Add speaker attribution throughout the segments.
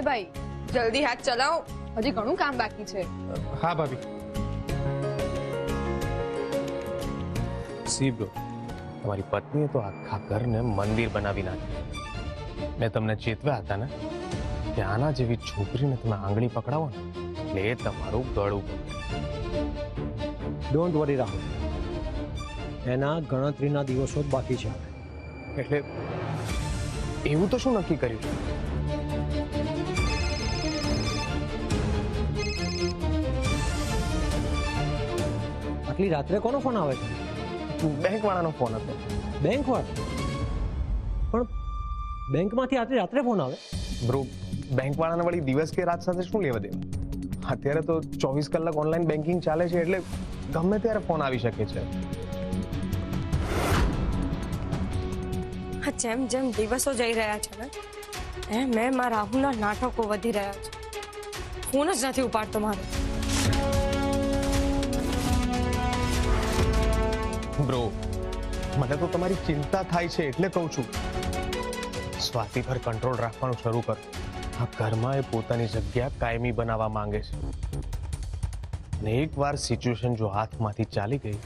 Speaker 1: ભાઈ જલ્દી હાથ ચલાવો, હજી ઘણું કામ બાકી છે.
Speaker 2: હા ભાભી.
Speaker 3: સી બ્રો, તમારી પત્નીએ તો આખા ઘરને મંદિર બનાવી નાખ્યું. મેં તમને ચેતવ્યા હતા ને કે આના જેવી છોકરીને તમે આંગળી પકડાવો ને એટલે એ તમારું ગળું પકડે.
Speaker 4: ડોન્ટ વરી રાહુલ, એના ગણતરીના દિવસો જ બાકી છે.
Speaker 3: એટલે એવું તો શું નક્કી કર્યું છે?
Speaker 4: આટલી રાત્રે કોનો ફોન આવે છે?
Speaker 3: બેંક વાળાનો ફોન હતો.
Speaker 4: બેંક વાળો? પણ બેંકમાંથી આટલી રાત્રે ફોન આવે?
Speaker 3: બ્રો, બેંક વાળાને વળી દિવસ કે રાત સાથે શું લેવા દેવા? અત્યારે તો 24 કલાક ઓનલાઈન બેન્કિંગ ચાલે છે, એટલે ગમે ત્યારે ફોન આવી શકે છે.
Speaker 5: જેમ જેમ દિવસો જઈ રહ્યા છે ને એમ એમ આ રાહુલના નાટકો વધી રહ્યા છે. ફોન જ નથી ઉપાડતો મારો.
Speaker 3: બ્રો, મને તો તમારી ચિંતા થાય છે એટલે કહું છું. સ્વાતિ પર કંટ્રોલ રાખવાનું શરૂ કર. આ ઘરમાં એ પોતાની જગ્યા કાયમી બનાવવા માંગે છે, અને એકવાર સિચ્યુએશન જો હાથમાંથી ચાલી ગઈ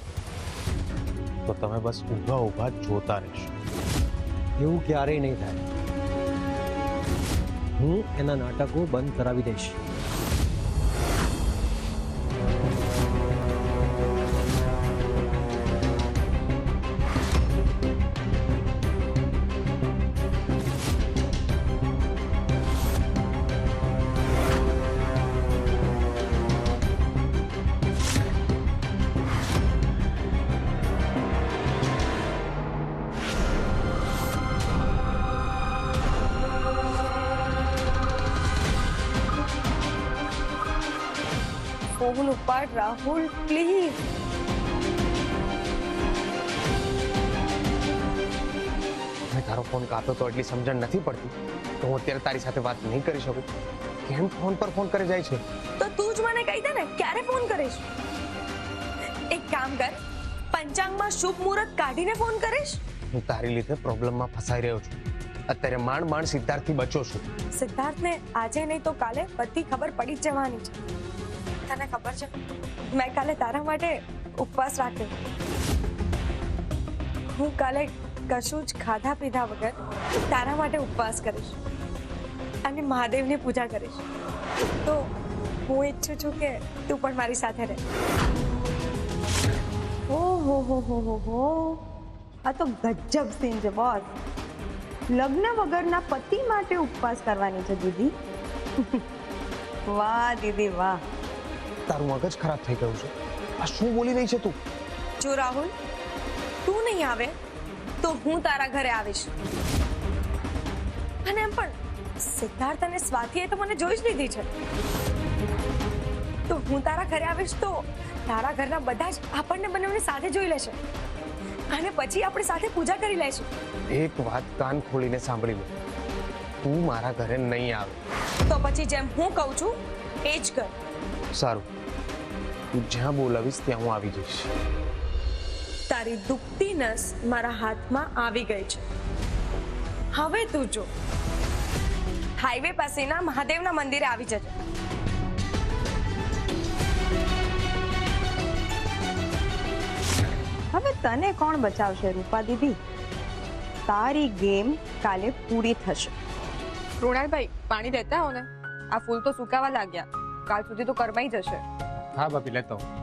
Speaker 3: તો તમે બસ ઊભા ઊભા જોતા રહેશો.
Speaker 4: એવું ક્યારેય નહીં થાય. હું એના નાટકો બંધ કરાવી દઈશ.
Speaker 5: ફોન ઉપાડ રાહુલ, પ્લીઝ.
Speaker 3: મેં તારો ફોન કાપ્યો તો એટલી સમજણ નથી પડતી તો હું અત્યારે તારી સાથે વાત નહીં કરી શકું? કેમ ફોન પર ફોન કરી જાય છે?
Speaker 5: તો તું જ મને કહી દે ને ક્યારે ફોન કરીશ. એક કામ કર, પંચાંગમાં શુભ મુહૂર્ત કાઢીને ફોન કરીશ.
Speaker 3: હું તારી લીધે પ્રોબ્લેમમાં ફસાઈ રહ્યો છું. અત્યારે માંડ માંડ સિદ્ધાર્થથી બચ્યો છું.
Speaker 5: સિદ્ધાર્થને આજે નહીં તો કાલે બધી ખબર પડી જ જવાની છે. તને ખબર છે મેં કાલે તારા માટે ઉપવાસ રાખ્યો. હું કાલે કશું જ ખાધા પીધા વગર તારા માટે ઉપવાસ કરીશ અને મહાદેવની પૂજા કરીશ. તો હું ઈચ્છું છું કે તું પણ મારી સાથે રહે.
Speaker 6: ઓહો, આ તો ગજબ સીન છે બોસ. લગ્ન વગરના પતિ માટે ઉપવાસ કરવાની છે દીદી. વાહ દીદી વાહ.
Speaker 3: તારું મગજ ખરાબ થઈ ગયું છે. આ શું બોલી રહી છે તું?
Speaker 5: જો રાહુલ, તું નહીં આવે તો હું તારા ઘરે આવીશ. અને એમ પણ સિદ્ધાર્થ અને સ્વાતિએ તો મને જોઈ જ લીધી છે. તો હું તારા ઘરે આવીશ તો તારા ઘરના બધા જ આપણને બંનેને સાથે જોઈ લેશે અને પછી આપણે સાથે પૂજા કરી લેશું.
Speaker 3: એક વાત કાન ખોલીને સાંભળી લે. તું મારા ઘરે નહીં આવે
Speaker 5: તો પછી જેમ હું કહું છું એ જ કર.
Speaker 3: સારું, તું જ્યાં બોલાવીશ ત્યાં હું આવી જઈશ.
Speaker 5: તારી દુખતી નસ મારા હાથમાં આવી ગઈ છે. હવે તું જો હાઈવે પાસેના મહાદેવના મંદિરે આવી જજે.
Speaker 6: હવે તને કોણ બચાવશે રૂપા દીદી? તારી ગેમ કાલે પૂરી થશે.
Speaker 1: કૃણાલભાઈ પાણી દેતા હો ને, આ ફૂલ તો સુકાવા લાગ્યા, કાલ સુધી તો કરમાઈ જશે.
Speaker 2: હા ભાભી, લેતો આવું.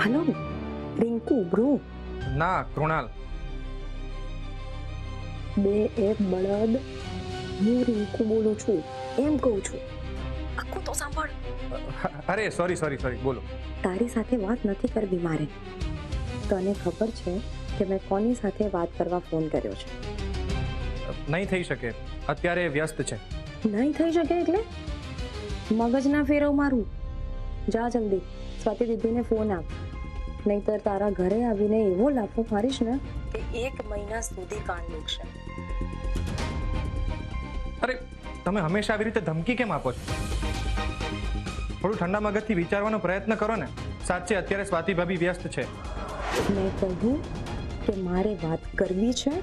Speaker 6: Hello Rinku bro.
Speaker 2: ના કૃણાલ,
Speaker 6: બે એક બળદ, હું રિંકુ બોલું છું એમ કહું છું. આખું તો સાંભળ.
Speaker 2: અરે સોરી બોલો.
Speaker 6: તારી સાથે વાત નથી કરવી મારે. તને ખબર છે કે મેં કોની સાથે વાત કરવા ફોન કર્યો છે?
Speaker 2: નહીં થઈ શકે, અત્યારે વ્યસ્ત છે.
Speaker 6: નહીં થઈ શકે એટલે મગજ ના ફેરવ મારું. જા જલ્દી સ્વાતિ દીદીને ફોન આપ, નહીતર તારા ઘરે આવીને એવો લાફો મારીશ ને કે 1 મહિના સુધી કાન દુખશે.
Speaker 2: અરે તમે હંમેશા આવી રીતે ધમકી કેમ આપો છો? થોડું ઠંડા મગજથી વિચારવાનો પ્રયત્ન કરો ને. સાચે અત્યારે સ્વાતિ ભાભી વ્યસ્ત છે.
Speaker 7: મેં કહ્યું કે મારે વાત કરવી છે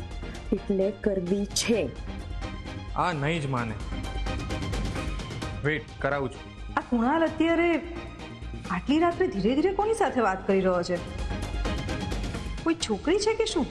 Speaker 7: એટલે કરવી છે.
Speaker 2: આ નહીં જ માને. વેઇટ કરાવું છું.
Speaker 6: આ કુણાલ અત્યારે આટલી રાત્રે ધીરે ધીરે કોની સાથે વાત કરી રહ્યો છે? કોઈ છોકરી છે કે શું?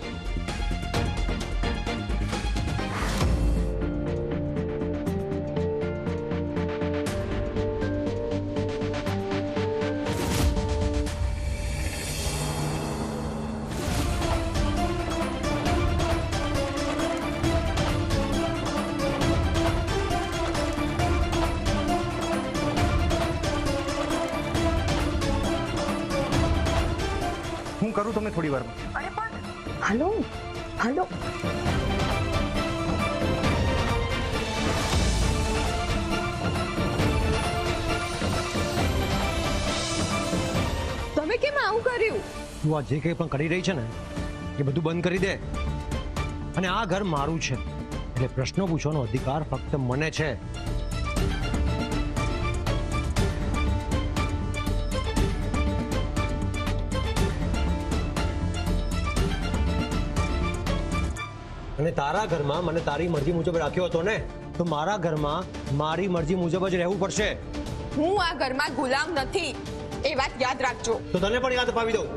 Speaker 2: હું કરું તમને થોડી વારમાં.
Speaker 5: અરે પણ
Speaker 7: હાલો હાલો.
Speaker 1: તમે કેમ આવું કર્યું?
Speaker 4: તું આ જે કંઈ પણ કરી રહી છે ને એ બધું બંધ કરી દે. અને આ ઘર મારું છે એટલે પ્રશ્નો પૂછવાનો અધિકાર ફક્ત મને છે. અને તારા ઘરમાં મને તારી મરજી મુજબ રાખ્યો હતો ને, તો મારા ઘરમાં મારી મરજી મુજબ જ રહેવું પડશે.
Speaker 1: હું આ ઘરમાં ગુલામ નથી, એ વાત યાદ રાખજો.
Speaker 4: તો તને પણ યાદ અપાવી દઉં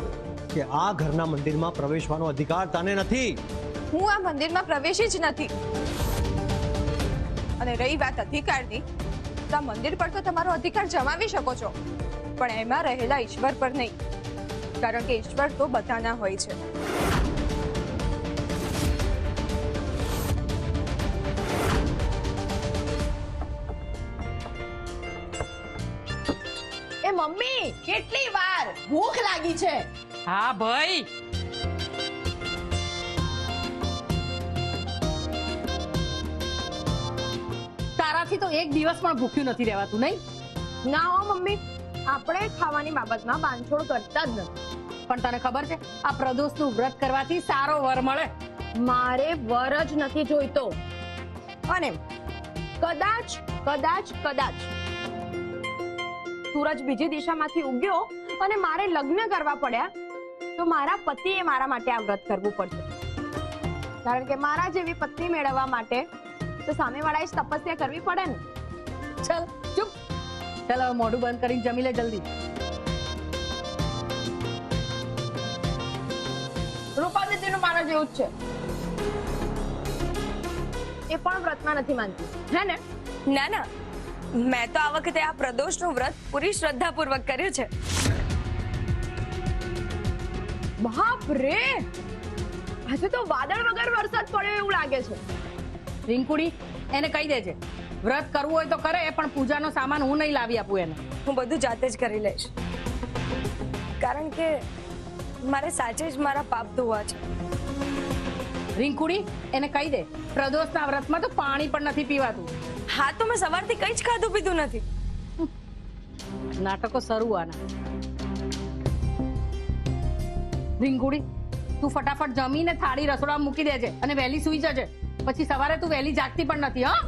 Speaker 4: કે આ ઘરના મંદિરમાં પ્રવેશવાનો અધિકાર તને નથી.
Speaker 1: હું આ મંદિરમાં પ્રવેશી જ નથી. અને રહી વાત અધિકારની, તો આ મંદિર પર તો તમારો અધિકાર જમાવી શકો છો, પણ એમાં રહેલા ઈશ્વર પર નહીં, કારણ કે ઈશ્વર તો બધાના હોય છે. એ મમ્મી, કેટલી વાર? ભૂખ લાગી છે.
Speaker 8: હા ભાઈ, તારાથી તો એક દિવસ પણ ભૂખ્યું નથી રહેવાતું, નહીં?
Speaker 1: ના હો મમ્મી, આપણે ખાવાની બાબતમાં બાંધછોડ કરતા જ નથી.
Speaker 8: પણ તને ખબર છે આ પ્રદોષનું વ્રત કરવાથી સારો વર મળે.
Speaker 1: મારે વર જ નથી જોઈતો. અને કદાચ કદાચ કદાચ સૂરજ બીજી દિશામાંથી ઉગ્યો અને મારે લગ્ન કરવા પડ્યા, તો મારા પતિએ મારા માટે આ વ્રત કરવું પડશે. કારણ કે મારા જેવી પત્ની મેળવવા માટે તો સામેવાળાએ જ તપસ્યા કરવી પડે ને.
Speaker 8: ચલ ચૂપ, ચાલ હવે મોઢું બંધ કરીને જમી લે જલ્દી.
Speaker 1: રૂપા દીદીનું મારા જેવું જ છે. એ પણ વ્રતમાં નથી માનતી, હે ને?
Speaker 5: ના ના, મેં તો આ વખતે આ પ્રદોષનું વ્રત પૂરી શ્રદ્ધાપૂર્વક કર્યું છે.
Speaker 1: બાપ રે, આજે તો વાદળ વગર વરસાદ પડ્યો એવું લાગે છે.
Speaker 8: રિંકુડી, એને કહી દેજે વ્રત કરવું હોય તો કરે, પણ પૂજાનો સામાન હું નહીં લાવી આપું એને.
Speaker 5: હું બધું જાતે જ કરી લઈશ, કારણ કે મારે સાચે જ મારા પાપ ધોવા છે.
Speaker 8: રિંકુડી, એને કહી દે પ્રદોષના વ્રતમાં તો પાણી પણ નથી પીવાતું.
Speaker 5: હા, તો મેં સવારથી કઈ જ ખાધું પીધું નથી.
Speaker 8: નાટકો શરૂ આના. રીંગુડી, તું ફટાફટ જમીને થાળી રસોડામાં મૂકી દેજે અને વહેલી સૂઈ જજે. પછી સવારે તું વહેલી જાગતી પણ નથી. હા,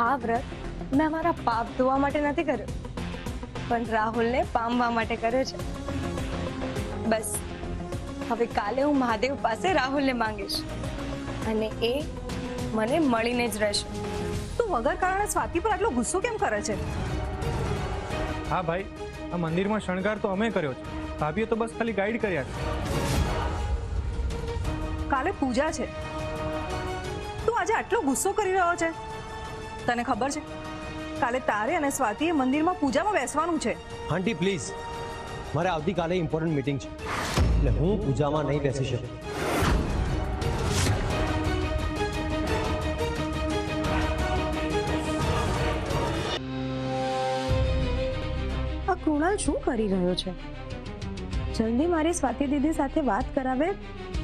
Speaker 5: આ વ્રત મેં મારા પાપ ધોવા માટે નથી કર્યો, પણ રાહુલને પામવા માટે કર્યો છે. બસ હવે કાલે હું મહાદેવ પાસે રાહુલને માંગીશ અને એ મને મળીને જ રહેશે.
Speaker 6: તું વગર કારણે સ્વાતિ પર આટલો ગુસ્સો કેમ કરે છે?
Speaker 2: હા ભાઈ, આ મંદિરમાં શણગાર તો અમે કર્યો છે, ભાભીએ તો બસ ખાલી ગાઈડ કર્યા છે.
Speaker 6: કાલે પૂજા છે, તું આજે આટલો ગુસ્સો કરી રહ્યો છે? તને ખબર છે કાલે તારે અને સ્વાતિએ મંદિરમાં પૂજામાં બેસવાનું છે.
Speaker 4: આંટી પ્લીઝ, મારે આવતીકાલે ઇમ્પોર્ટન્ટ મીટિંગ છે એટલે હું પૂજામાં નહીં બેસી શકું.
Speaker 6: આ કૃણાલ શું કરી રહ્યો છે? જલ્દી મારી સ્વાતિ દીદી સાથે વાત કરાવે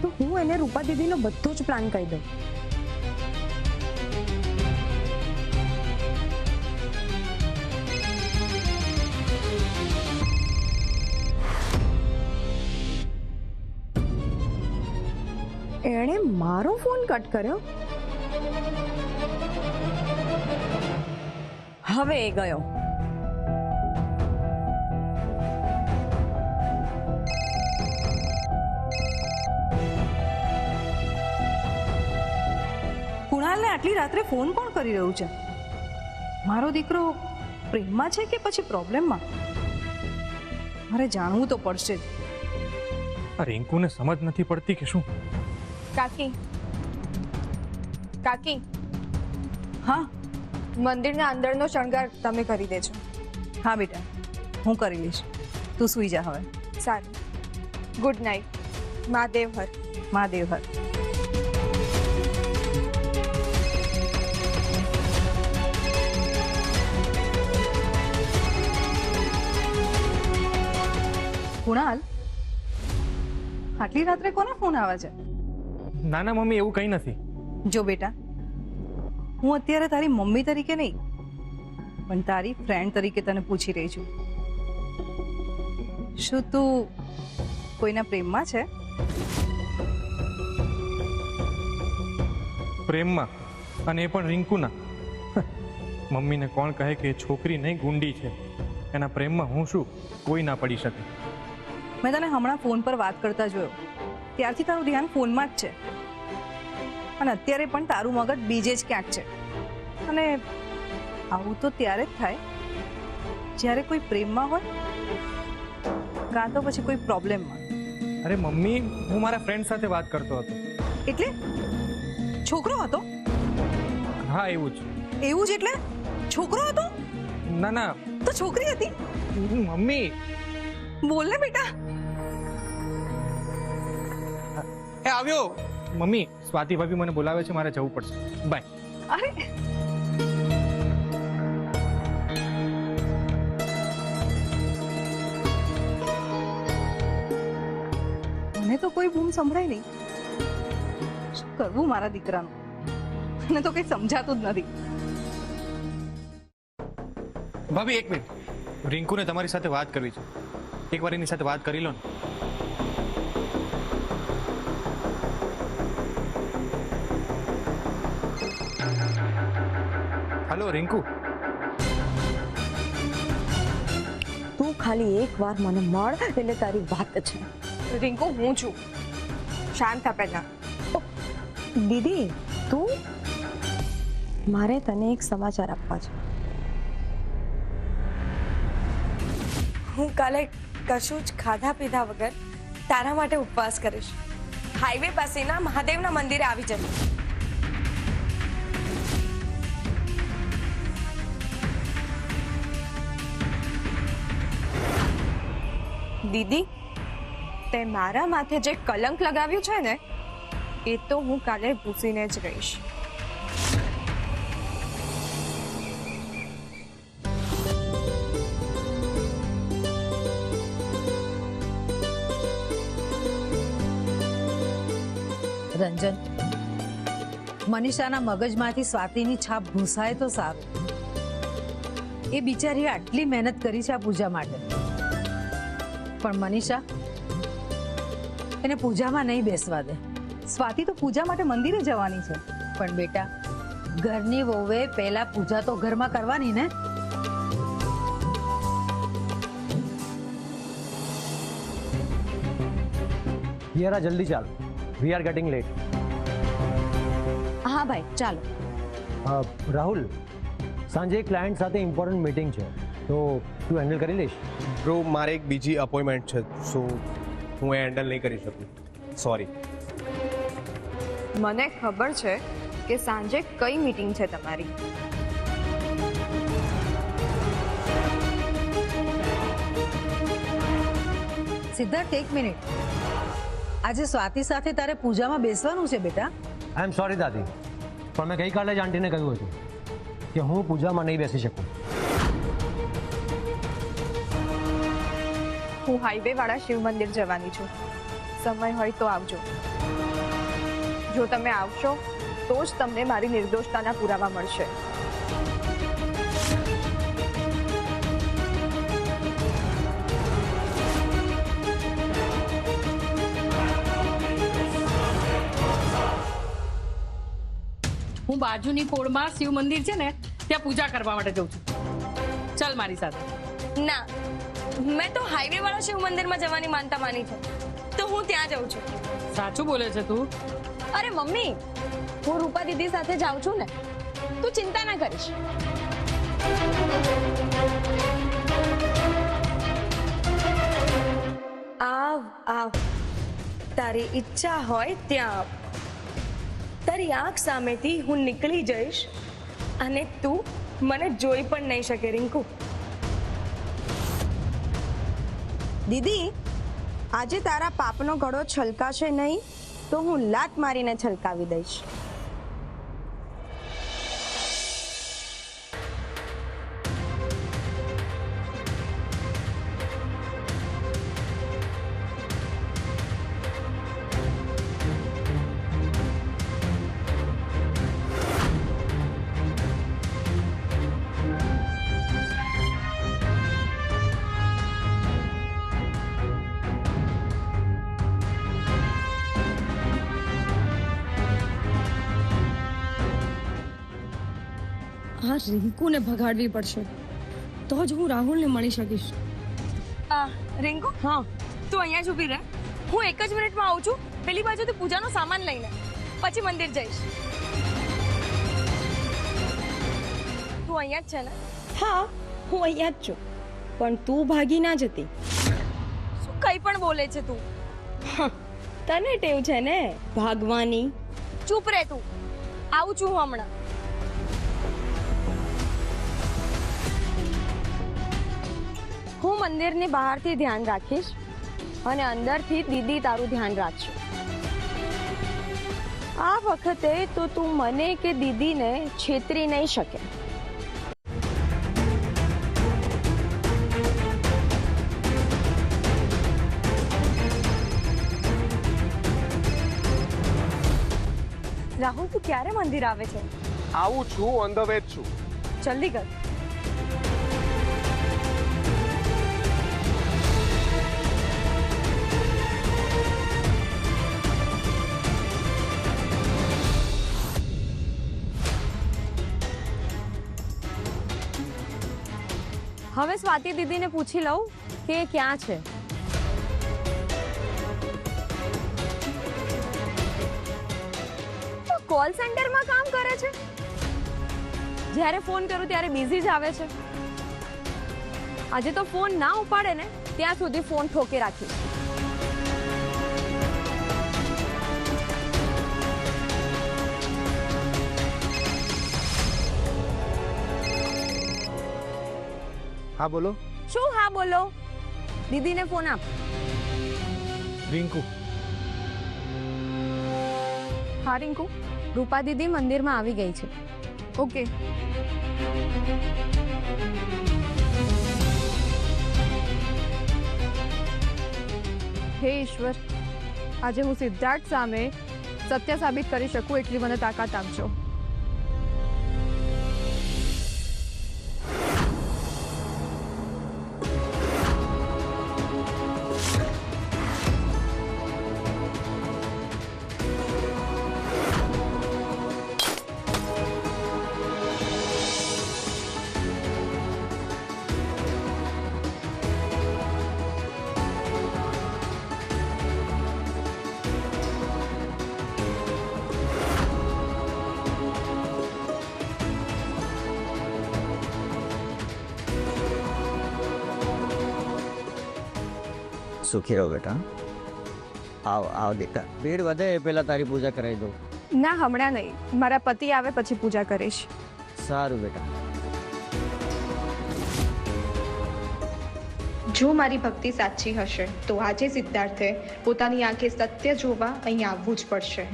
Speaker 6: તો હું એને રૂપા દીદીનો બધો જ પ્લાન કહી દઉં. એણે મારો ફોન કટ કર્યો. હવે એ ગયો.
Speaker 5: કુણાલને આટલી રાત્રે ફોન કોણ કરી રહ્યું છે? મારો દીકરો પ્રેમમાં છે કે પછી પ્રોબ્લેમમાં? મારે જાણવું તો પડશે જ.
Speaker 2: આ રિંકુને સમજ નથી પડતી કે શું?
Speaker 1: કાકી કાકી,
Speaker 5: હા
Speaker 1: મંદિરના અંદરનો શણગાર તમે કરી દેજો.
Speaker 5: હા બેટા, હું કરી લઈશ. તું સૂઈ જા હવે.
Speaker 1: સારું. Good night. મહાદેવ હર.
Speaker 5: મહાદેવ હર. કુણાલ, આટલી રાત્રે કોના ફોન આવે છે?
Speaker 2: ના ના મમ્મી, એવું કંઈ નથી.
Speaker 5: જો બેટા, હું અત્યારે તારી મમ્મી તરીકે નહીં પણ તારી ફ્રેન્ડ તરીકે તને પૂછી રહી છું. શું તું કોઈના પ્રેમમાં છે?
Speaker 2: પ્રેમમાં? અને એ પણ રિંકુના? મમ્મીને કોણ કહે કે એ છોકરી નહીં ગુંડી છે. એના પ્રેમમાં હું શું? કોઈ ના પડી શકે.
Speaker 5: મેં તને હમણાં ફોન પર વાત કરતા જોયો, ત્યારથી તારું ધ્યાન ફોનમાં જ છે અને અત્યારે પણ તારું મગજ બીજે જ ક્યાંક છે. અને આવું તો ત્યારે જ થાય જ્યારે કોઈ પ્રેમમાં હોય કાં તો પછી કોઈ પ્રોબ્લેમમાં.
Speaker 2: અરે મમ્મી, હું મારા ફ્રેન્ડ સાથે વાત કરતો હતો.
Speaker 5: એટલે છોકરો હતો?
Speaker 2: હા એવું જ.
Speaker 5: એવું જ એટલે છોકરો હતો?
Speaker 2: ના ના
Speaker 5: તો છોકરી હતી?
Speaker 2: મમ્મી.
Speaker 5: બોલ ને બેટા.
Speaker 2: એ આવ્યો. મમ્મી, સ્વાતિ ભાભી મને બોલાવે છે, મારે જવું પડશે. બાય.
Speaker 5: અરે મને તો કોઈ બૂમ સંભળાય નહીં. શું કરવું મારા દીકરાનું? મને તો કઈ સમજાતું જ નથી.
Speaker 2: ભાભી એક મિનિટ, રિંકુને તમારી સાથે વાત કરવી છે. એકવાર એની સાથે વાત કરી લો ને. હેલો રિંકુ.
Speaker 6: તું ખાલી એક વાર મને મળ એટલે તારી વાત છે.
Speaker 1: રિંકુ, હું છું. શાંત થા પહેલા.
Speaker 6: દીદી, તું, મારે તને એક સમાચાર આપવા છે.
Speaker 5: હું કાલે કશું જ ખાધા પીધા વગર તારા માટે ઉપવાસ કરીશ. હાઈવે પાસેના મહાદેવના મંદિરે આવી જજો.
Speaker 1: દીદી, તે મારા માથે જે કલંક લગાવ્યું છે ને, એ તો હું કાલે ભૂસીને જ રહીશ.
Speaker 9: રંજન, મનીષાના મગજમાંથી સ્વાતિની છાપ ભૂસાય તો સારું. એ બિચારી આટલી મહેનત કરી છે આ પૂજા માટે, પણ મનીષા એને પૂજામાં નહીં બેસવા દે.
Speaker 5: સ્વાતિ તો પૂજા માટે મંદિરે જવાની છે.
Speaker 9: પણ બેટા, ઘરની વહુએ પહેલા પૂજા તો ઘરમાં કરવાની ને.
Speaker 4: યારા જલ્દી ચાલ, વી આર ગેટિંગ લેટ.
Speaker 7: હા ભાઈ ચાલો.
Speaker 4: રાહુલ, સાંજે ક્લાયન્ટ સાથે ઇમ્પોર્ટન્ટ મીટિંગ છે, તો તું હેન્ડલ કરી લઈશ?
Speaker 3: બ્રો, મારે એક બીજી અપોઇન્ટમેન્ટ છે, સો હું એ હેન્ડલ નહીં કરી શકું. સોરી.
Speaker 1: મને ખબર છે કે સાંજે કઈ મીટિંગ છે તમારી.
Speaker 9: સિદ્ધાર્થ એક મિનિટ, આજે સ્વાતિ સાથે તારે પૂજામાં બેસવાનું છે બેટા.
Speaker 4: આઈ એમ સોરી દાદી, પણ મેં ગઈકાલે જ આંટીને કહ્યું હતું કે હું પૂજામાં નહીં બેસી શકું.
Speaker 1: હું હાઈવે વાળા શિવ મંદિર જવાની છું. સમય હોય તો આવજો. જો તમે આવશો તો જ તમને મારી નિર્દોષતાના પુરાવા મળશે.
Speaker 8: હું બાજુની પોળમાં શિવ મંદિર છે ને ત્યાં પૂજા કરવા માટે જઉં છું. ચાલ મારી સાથે.
Speaker 5: ના, મેં તો હાઈવે વાળા શિવ મંદિરમાં જવાની માનતા માની છે, તો હું ત્યાં જાઉં છું.
Speaker 8: સાચું બોલે છે તું?
Speaker 1: અરે મમ્મી, હું રૂપા દીદી સાથે જાઉં છું ને, તું ચિંતા ના કરીશ.
Speaker 5: આવ આવ, તારી ઈચ્છા હોય ત્યાં આવ. તારી આંખ સામેથી હું નીકળી જઈશ અને તું મને જોઈ પણ નહીં શકે રિંકુ.
Speaker 6: દીદી, આજે તારા પાપનો ઘડો છલકાશે નહીં તો હું લાત મારીને છલકાવી દઈશ.
Speaker 5: આ રિંકુને ભગાડવી પડશે તો જ હું રાહુલને મળી શકીશ. રિંકુ, હા, તું અહીંયા જ ઊભી રહે. હું એક જ મિનિટમાં આવું છું. પેલી બાજુથી પૂજાનો સામાન લઈને પછી મંદિર જઈશ. તું અહીંયા જ છે ને?
Speaker 6: હા, હું અહીંયા જ છું, પણ તું ભાગી ના જતી.
Speaker 5: શું કંઈ પણ બોલે છે તું?
Speaker 6: તને ટેવ છે ને ભાગવાની.
Speaker 5: ચૂપ રહે તું. આવું છું હમણાં.
Speaker 1: હું મંદિરની બહારથી ધ્યાન રાખીશ અને અંદરથી દીદી તારું ધ્યાન રાખશે. આ વખતે તો તું મને કે દીદીને છેતરી નહીં શકે.
Speaker 5: રાહુલ, તું ક્યારે મંદિર આવે છે?
Speaker 3: આવું છું, ઓન ધ વે જ છું.
Speaker 5: જલ્દી કર.
Speaker 1: હવે સ્વાતિ દીદીને પૂછી લઉં કે એ ક્યાં છે. તો કોલ સેન્ટરમાં કામ કરે છે. જ્યારે ફોન કરું ત્યારે બિઝી જ આવે છે. આજે તો ફોન ના ઉપાડે ને ત્યાં સુધી ફોન ઠોકી રાખીશ.
Speaker 3: હા બોલો.
Speaker 1: શું હા બોલો? દીદીને ફોન આપ.
Speaker 2: રિંકુ,
Speaker 1: હા રિંકુ, રૂપા દીદી મંદિરમાં આવી ગઈ છે. ઓકે. હે ઈશ્વર, આજે હું સિદ્ધાર્થ સામે સત્ય સાબિત કરી શકું એટલી મને તાકાત આપજો.
Speaker 10: સુખી રહો બેટા. આવ આવ દીકરા, ભીડ વધે એ પહેલા તારી પૂજા કરાવી દઉં.
Speaker 1: ના, હમણાં નહીં. મારા પતિ આવે પછી પૂજા કરીશ.
Speaker 10: સારું બેટા.
Speaker 11: જો મારી ભક્તિ સાચી હશે તો આજે સિદ્ધાર્થે પોતાની આંખે સત્ય જોવા અહીં આવવું જ પડશે.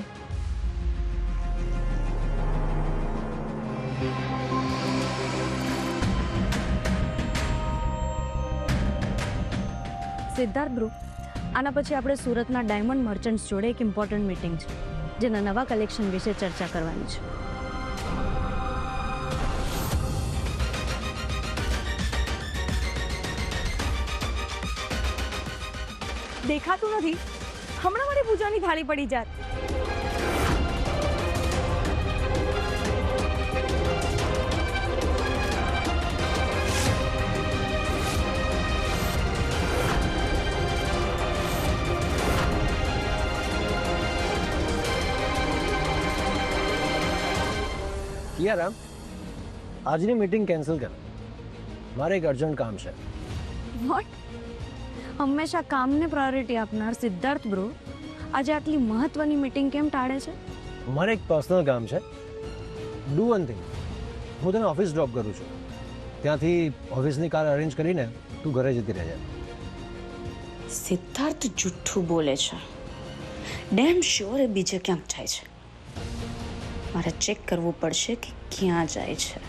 Speaker 7: સિદ્ધાર્થ બ્રો, આના પછી આપણે સુરતના ડાયમંડ મર્ચન્ટ્સ જોડે એક ઇમ્પોર્ટન્ટ મીટિંગ છે, જેના નવા કલેક્શન વિશે ચર્ચા કરવાની છે.
Speaker 5: દેખાતું નથી, હમણાં મારી પૂજાની થાળી પડી જાત.
Speaker 4: યાર આજની મીટિંગ કેન્સલ કર, મારે એક અર્જન્ટ કામ છે.
Speaker 7: વોટ? હંમેશા કામને પ્રાયોરિટી આપનાર સિદ્ધાર્થ બ્રો આજે આટલી મહત્વની મીટિંગ કેમ ટાળે છે?
Speaker 4: મારે એક પર્સનલ કામ છે. ડુ વન થિંગ, હું તને ઓફિસ ડ્રોપ કરું છું, ત્યાંથી ઓફિસની કાર અરેન્જ કરીને તું ઘરે જતી રહેજે.
Speaker 12: સિદ્ધાર્થ જુઠ્ઠું બોલે છે. ડેમ શ્યોર એ બીજે ક્યાંક જાય છે. મારે ચેક કરવું પડશે કે ક્યાં જાય છે.